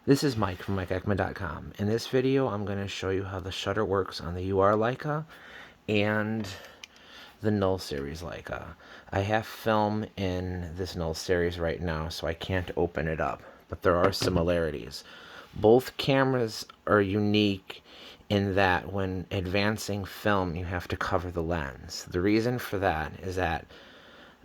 This is Mike from MikeEckman.com. In this video, I'm going to show you how the shutter works on the Ur-Leica and the Null series Leica. I have film in this Null series right now, so I can't open it up, but there are similarities. Both cameras are unique in that when advancing film, you have to cover the lens. The reason for that is that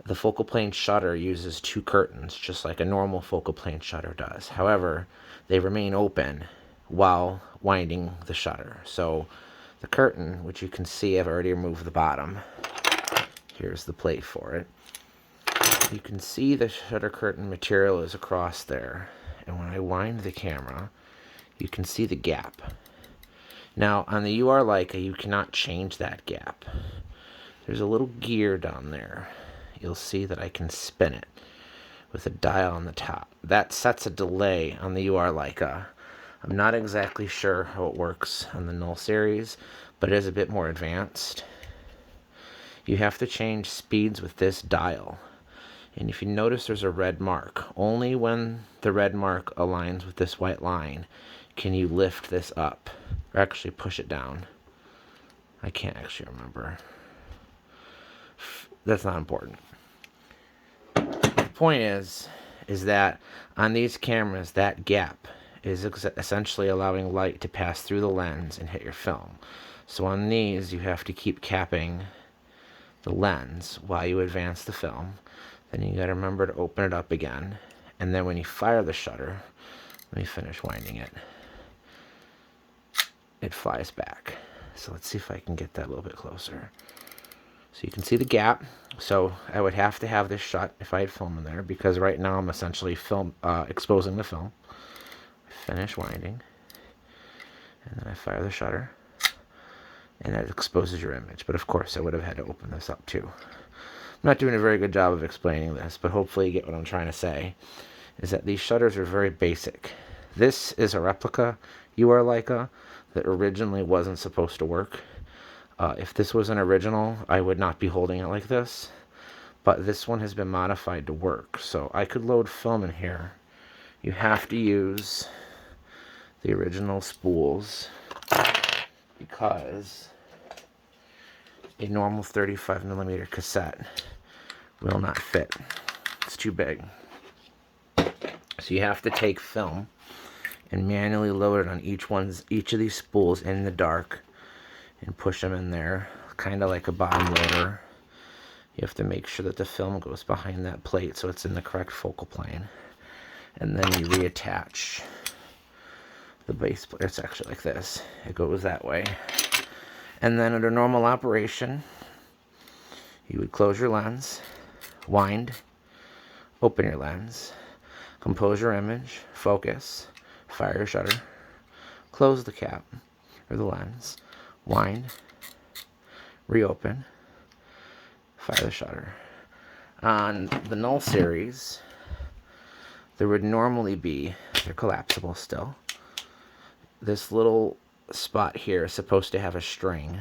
the focal plane shutter uses two curtains, just like a normal focal plane shutter does. However, they remain open while winding the shutter. So the curtain, which you can see, I've already removed the bottom. Here's the plate for it. You can see the shutter curtain material is across there. And when I wind the camera, you can see the gap. Now, on the Ur-Leica, you cannot change that gap. There's a little gear down there. You'll see that I can spin it with a dial on the top. That sets a delay on the Ur-Leica. I'm not exactly sure how it works on the Null series, but it is a bit more advanced. You have to change speeds with this dial. And if you notice, there's a red mark. Only when the red mark aligns with this white line can you lift this up, or actually push it down. I can't actually remember. That's not important. The point is that on these cameras, that gap is essentially allowing light to pass through the lens and hit your film. So on these, you have to keep capping the lens while you advance the film. Then you got to remember to open it up again. And then when you fire the shutter, let me finish winding it, it flies back. So let's see if I can get that a little bit closer. So you can see the gap. So I would have to have this shut if I had film in there, because right now I'm essentially exposing the film. I finish winding, and then I fire the shutter, and that exposes your image. But of course, I would have had to open this up too. I'm not doing a very good job of explaining this, but hopefully you get what I'm trying to say, is that these shutters are very basic. This is a replica Ur-Leica that originally wasn't supposed to work. If this was an original, I would not be holding it like this, but this one has been modified to work. So I could load film in here. You have to use the original spools because a normal 35mm cassette will not fit. It's too big. So you have to take film and manually load it on each of these spools in the dark and push them in there, kind of like a bottom loader. You have to make sure that the film goes behind that plate so it's in the correct focal plane. And then you reattach the base plate. It's actually like this. It goes that way. And then under normal operation, you would close your lens, wind, open your lens, compose your image, focus, fire your shutter, close the cap or the lens, wind, reopen, fire the shutter. On the Null series, there would normally be, they're collapsible still, this little spot here is supposed to have a string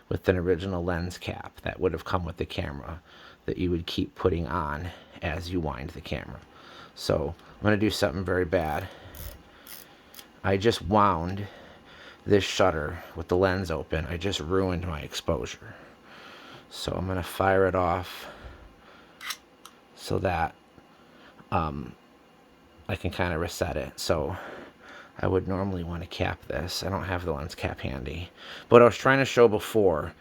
with an original lens cap that would have come with the camera that you would keep putting on as you wind the camera. So I'm going to do something very bad. I just wound this shutter with the lens open. I just ruined my exposure. So I'm going to fire it off so that I can kind of reset it. So I would normally want to cap this. I don't have the lens cap handy. But what I was trying to show before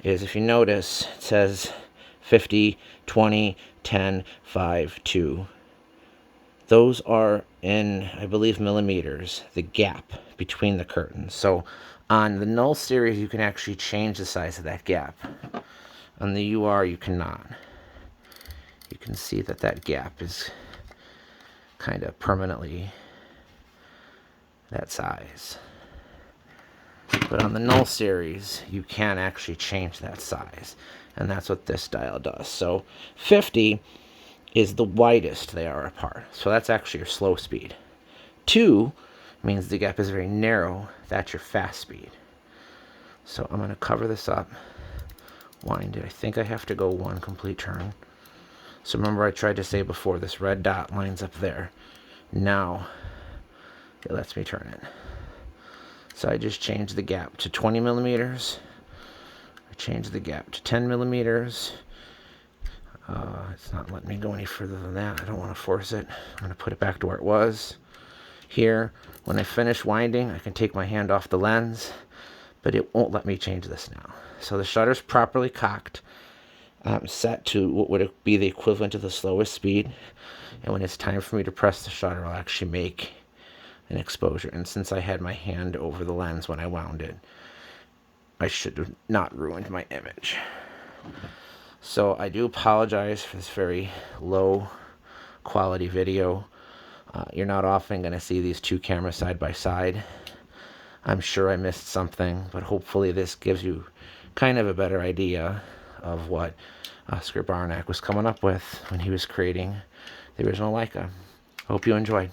is, if you notice, it says 50, 20, 10, 5, 2. Those are in, I believe, millimeters, the gap between the curtains. So on the Null series, you can actually change the size of that gap. On the UR, you cannot. You can see that that gap is kind of permanently that size. But on the Null series, you can actually change that size. And that's what this dial does. So 50 is the widest they are apart. So that's actually your slow speed. 2 means the gap is very narrow. That's your fast speed. So I'm going to cover this up, wind it. I think I have to go one complete turn. So remember, I tried to say before, this red dot lines up there. Now it lets me turn it. So I just changed the gap to 20 millimeters. I changed the gap to 10 millimeters. It's not letting me go any further than that. I don't want to force it. I'm going to put it back to where it was. Here, when I finish winding, I can take my hand off the lens, but it won't let me change this now. So the shutter's properly cocked, set to what would be the equivalent of the slowest speed. And when it's time for me to press the shutter, I'll actually make an exposure. And since I had my hand over the lens when I wound it, I should have not ruined my image. So I do apologize for this very low quality video. You're not often going to see these two cameras side by side. I'm sure I missed something, but hopefully this gives you kind of a better idea of what Oscar Barnack was coming up with when he was creating the original Leica. Hope you enjoyed.